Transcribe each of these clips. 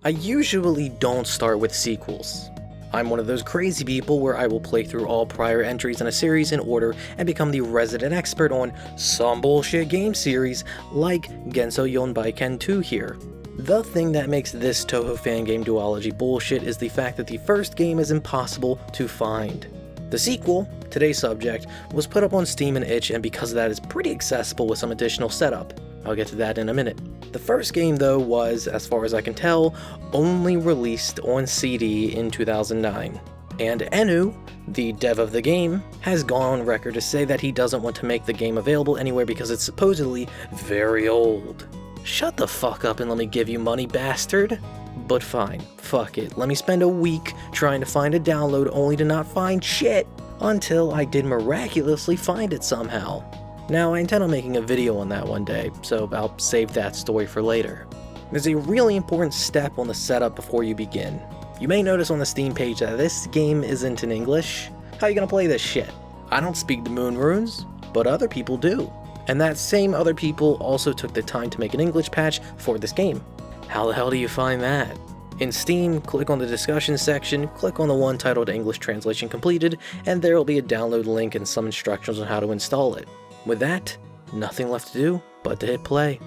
I usually don't start with sequels. I'm one of those crazy people where I will play through all prior entries in a series in order and become the resident expert on some bullshit game series like GensoYonbaiKen 2 here. The thing that makes this Touhou fan game duology bullshit is the fact that the first game is impossible to find. The sequel, today's subject, was put up on Steam and itch, and because of that is pretty accessible with some additional setup. I'll get to that in a minute. The first game though was, as far as I can tell, only released on CD in 2009. And Enu, the dev of the game, has gone on record to say that he doesn't want to make the game available anywhere because it's supposedly very old. Shut the fuck up and let me give you money, bastard. But fine, fuck it, let me spend a week trying to find a download only to not find shit, until I did miraculously find it somehow. Now, I intend on making a video on that one day, so I'll save that story for later. There's a really important step on the setup before you begin. You may notice on the Steam page that this game isn't in English. How are you gonna play this shit? I don't speak the moon runes, but other people do. And that same other people also took the time to make an English patch for this game. How the hell do you find that? In Steam, click on the discussion section, click on the one titled English Translation Completed, and there will be a download link and some instructions on how to install it. With that, nothing left to do but to hit play.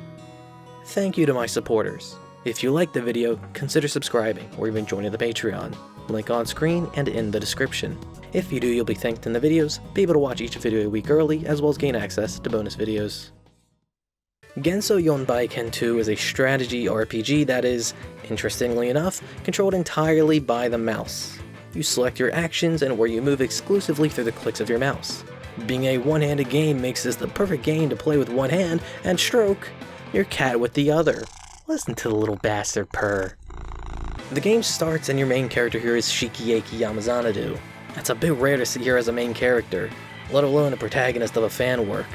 Thank you to my supporters. If you liked the video, consider subscribing or even joining the Patreon. Link on screen and in the description. If you do, you'll be thanked in the videos, be able to watch each video a week early, as well as gain access to bonus videos. GensoYonbaiKen 2 is a strategy RPG that is, interestingly enough, controlled entirely by the mouse. You select your actions and where you move exclusively through the clicks of your mouse. Being a one-handed game makes this the perfect game to play with one hand and stroke your cat with the other. Listen to the little bastard purr. The game starts and your main character here is Shikieki Yamazanadu. That's a bit rare to see here as a main character, let alone a protagonist of a fan work.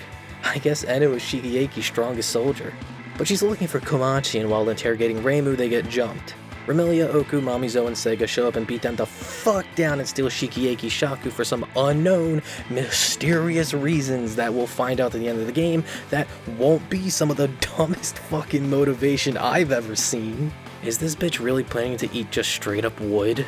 I guess Enu is Shikieki's strongest soldier. But she's looking for Komachi, and while interrogating Reimu they get jumped. Remilia, Oku, Mamizo, and Sega show up and beat them the fuck down and steal Shikieki's Shaku for some unknown, mysterious reasons that we'll find out at the end of the game that won't be some of the dumbest fucking motivation I've ever seen. Is this bitch really planning to eat just straight up wood?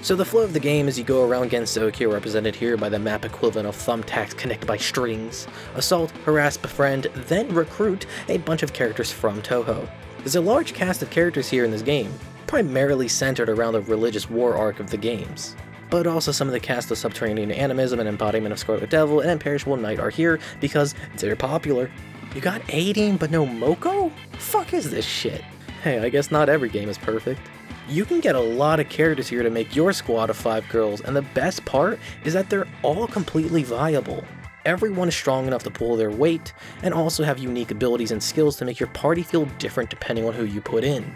So the flow of the game is you go around Gensoku, represented here by the map equivalent of thumbtacks connected by strings, assault, harass, befriend, then recruit a bunch of characters from Touhou. There's a large cast of characters here in this game, primarily centered around the religious war arc of the games. But also some of the cast of Subterranean Animism and Embodiment of Scarlet Devil and Imperishable Knight are here because they're popular. You got 18 but no Moko? Fuck is this shit? Hey, I guess not every game is perfect. You can get a lot of characters here to make your squad of 5 girls, and the best part is that they're all completely viable. Everyone is strong enough to pull their weight, and also have unique abilities and skills to make your party feel different depending on who you put in.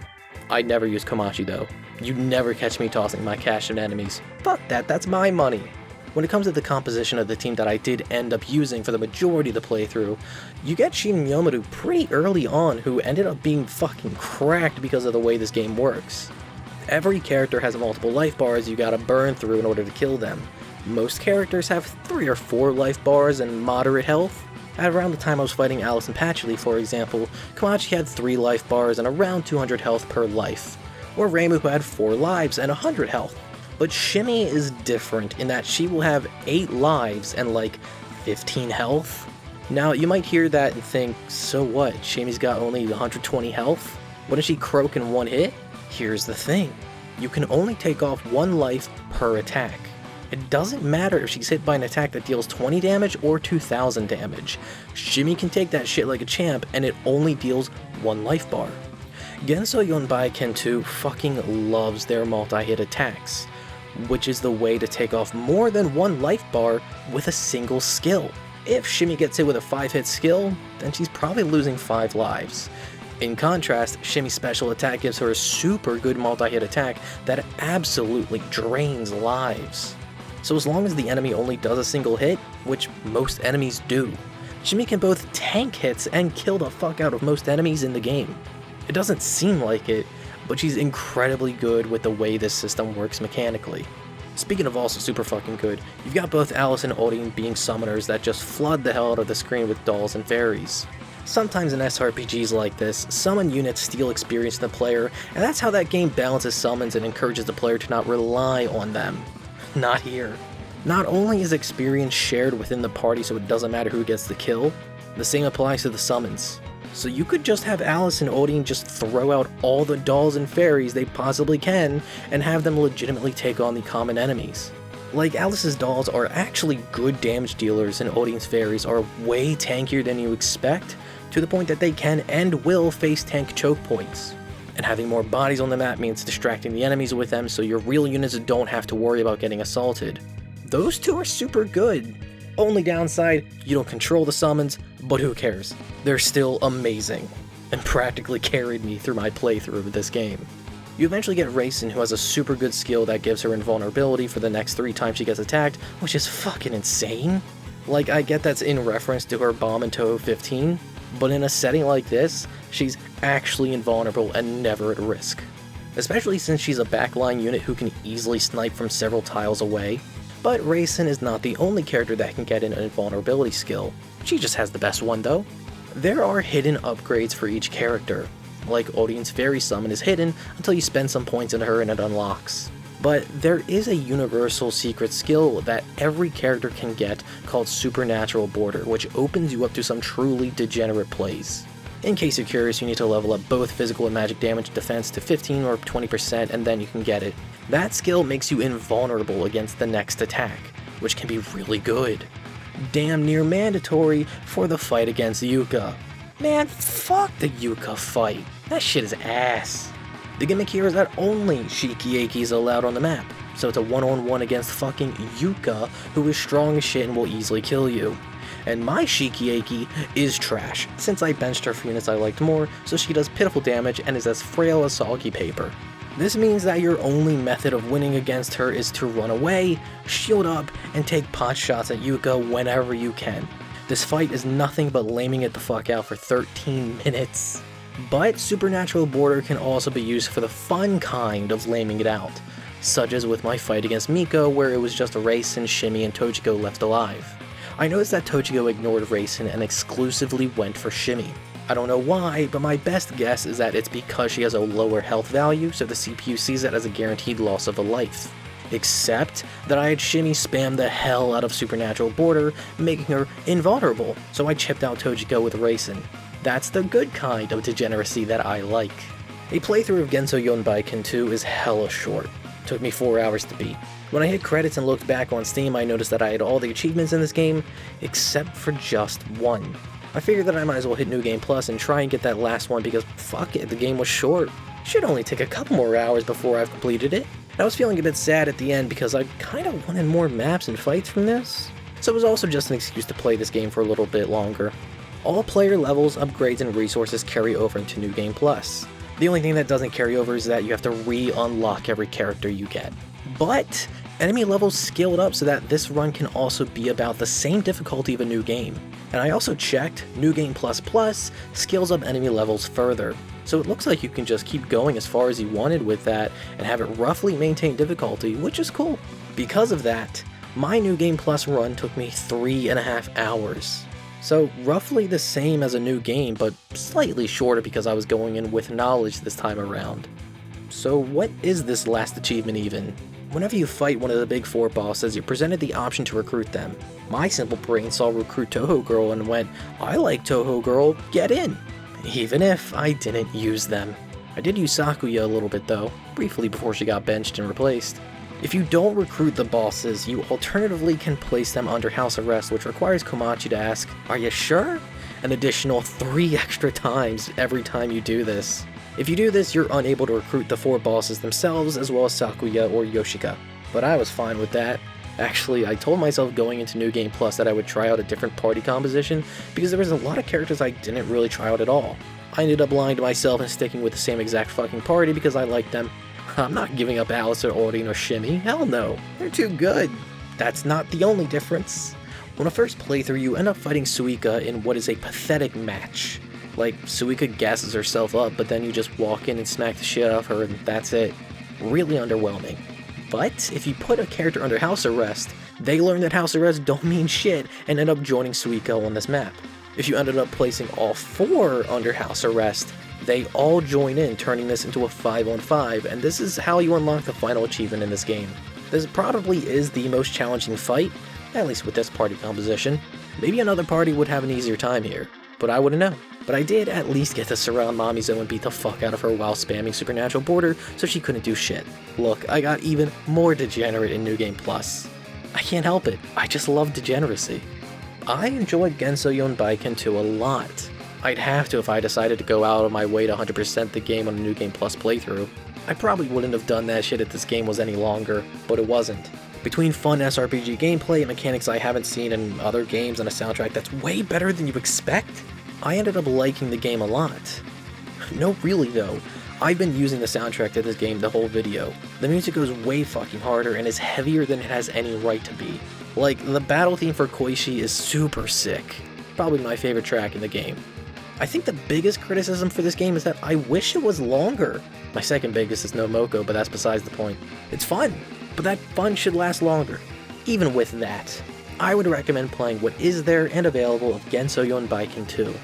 I'd never use Komachi though. You'd never catch me tossing my cash at enemies. Fuck that, that's my money. When it comes to the composition of the team that I did end up using for the majority of the playthrough, you get Shin Yomaru pretty early on, who ended up being fucking cracked because of the way this game works. Every character has multiple life bars you gotta burn through in order to kill them. Most characters have 3 or 4 life bars and moderate health. At around the time I was fighting Alice and Patchouli, for example, Komachi had 3 life bars and around 200 health per life. Or Reimu, who had 4 lives and 100 health. But Shimmy is different in that she will have 8 lives and like 15 health. Now you might hear that and think, so what, Shimmy's got only 120 health? Wouldn't she croak in one hit? Here's the thing, you can only take off 1 life per attack. It doesn't matter if she's hit by an attack that deals 20 damage or 2000 damage. Shimmy can take that shit like a champ and it only deals 1 life bar. GensoYonbaiKen 2 fucking loves their multi-hit attacks, which is the way to take off more than 1 life bar with a single skill. If Shimmy gets hit with a 5-hit skill, then she's probably losing 5 lives. In contrast, Shimmy's special attack gives her a super good multi-hit attack that absolutely drains lives. So as long as the enemy only does a single hit, which most enemies do, Shimmy can both tank hits and kill the fuck out of most enemies in the game. It doesn't seem like it, but she's incredibly good with the way this system works mechanically. Speaking of also super fucking good, you've got both Alice and Odin being summoners that just flood the hell out of the screen with dolls and fairies. Sometimes in SRPGs like this, summon units steal experience from the player, and that's how that game balances summons and encourages the player to not rely on them. Not here. Not only is experience shared within the party so it doesn't matter who gets the kill, the same applies to the summons. So you could just have Alice and Odin just throw out all the dolls and fairies they possibly can and have them legitimately take on the common enemies. Like, Alice's dolls are actually good damage dealers and Odin's fairies are way tankier than you expect, to the point that they can and will face tank choke points. And having more bodies on the map means distracting the enemies with them so your real units don't have to worry about getting assaulted. Those two are super good. Only downside, you don't control the summons, but who cares? They're still amazing, and practically carried me through my playthrough of this game. You eventually get Raisin, who has a super good skill that gives her invulnerability for the next 3 times she gets attacked, which is fucking insane. Like, I get that's in reference to her bomb in Touhou 15, but in a setting like this, she's actually invulnerable and never at risk. Especially since she's a backline unit who can easily snipe from several tiles away. But Raisin is not the only character that can get an invulnerability skill. She just has the best one though. There are hidden upgrades for each character. Like Odin's fairy summon is hidden until you spend some points on her and it unlocks. But there is a universal secret skill that every character can get called Supernatural Border, which opens you up to some truly degenerate plays. In case you're curious, you need to level up both physical and magic damage defense to 15 or 20% and then you can get it. That skill makes you invulnerable against the next attack, which can be really good. Damn near mandatory for the fight against Yuka. Man, fuck the Yuka fight. That shit is ass. The gimmick here is that only Shikiaki is allowed on the map, so it's a one-on-one against fucking Yuka, who is strong as shit and will easily kill you. And my Shikiaki is trash, since I benched her for units I liked more, so she does pitiful damage and is as frail as soggy paper. This means that your only method of winning against her is to run away, shield up, and take pot shots at Yuka whenever you can. This fight is nothing but laming it the fuck out for 13 minutes. But Supernatural Border can also be used for the fun kind of laming it out, such as with my fight against Miko where it was just Raisin, Shimmy, and Tochiko left alive. I noticed that Tochiko ignored Raisin and exclusively went for Shimmy. I don't know why, but my best guess is that it's because she has a lower health value, so the CPU sees it as a guaranteed loss of a life. Except that I had Shimmy spam the hell out of Supernatural Border, making her invulnerable, so I chipped out Tochiko with Raisin. That's the good kind of degeneracy that I like. A playthrough of GensoYonbaiKen 2 is hella short. Took me 4 hours to beat. When I hit credits and looked back on Steam, I noticed that I had all the achievements in this game, except for just one. I figured that I might as well hit New Game Plus and try and get that last one because fuck it, the game was short. Should only take a couple more hours before I've completed it. I was feeling a bit sad at the end because I kinda wanted more maps and fights from this. So it was also just an excuse to play this game for a little bit longer. All player levels, upgrades, and resources carry over into New Game Plus. The only thing that doesn't carry over is that you have to re-unlock every character you get. But enemy levels scaled up so that this run can also be about the same difficulty of a new game. And I also checked, New Game Plus Plus scales up enemy levels further. So it looks like you can just keep going as far as you wanted with that and have it roughly maintain difficulty, which is cool. Because of that, my New Game Plus run took me 3.5 hours. So roughly the same as a new game, but slightly shorter because I was going in with knowledge this time around. So what is this last achievement even? Whenever you fight one of the big 4 bosses, you're presented the option to recruit them. My simple brain saw recruit Touhou Girl and went, I like Touhou Girl, get in! Even if I didn't use them. I did use Sakuya a little bit though, briefly before she got benched and replaced. If you don't recruit the bosses, you alternatively can place them under house arrest, which requires Komachi to ask, are you sure? An additional 3 extra times every time you do this. If you do this, you're unable to recruit the 4 bosses themselves, as well as Sakuya or Yoshika. But I was fine with that. Actually, I told myself going into New Game Plus that I would try out a different party composition, because there was a lot of characters I didn't really try out at all. I ended up lying to myself and sticking with the same exact fucking party because I liked them. I'm not giving up Alice or Odin or Shimmy, hell no, they're too good. That's not the only difference. On a first playthrough, you end up fighting Suika in what is a pathetic match. Like, Suika gasses herself up, but then you just walk in and smack the shit out of her and that's it. Really underwhelming. But if you put a character under house arrest, they learn that house arrest don't mean shit and end up joining Suika on this map. If you ended up placing all 4 under house arrest, they all join in, turning this into a 5-on-5, and this is how you unlock the final achievement in this game. This probably is the most challenging fight, at least with this party composition. Maybe another party would have an easier time here, but I wouldn't know. But I did at least get to surround Mamizo and beat the fuck out of her while spamming Supernatural Border so she couldn't do shit. Look, I got even more degenerate in New Game Plus. I can't help it, I just love degeneracy. I enjoyed GensoYonbaiKen 2 a lot. I'd have to if I decided to go out of my way to 100% the game on a New Game Plus playthrough. I probably wouldn't have done that shit if this game was any longer, but it wasn't. Between fun SRPG gameplay and mechanics I haven't seen in other games and a soundtrack that's way better than you expect, I ended up liking the game a lot. No, really though, I've been using the soundtrack to this game the whole video. The music goes way fucking harder and is heavier than it has any right to be. Like, the battle theme for Koishi is super sick. Probably my favorite track in the game. I think the biggest criticism for this game is that I wish it was longer. My second biggest is Nomoko, but that's besides the point. It's fun, but that fun should last longer. Even with that, I would recommend playing what is there and available of GensoYonbaiKen 2.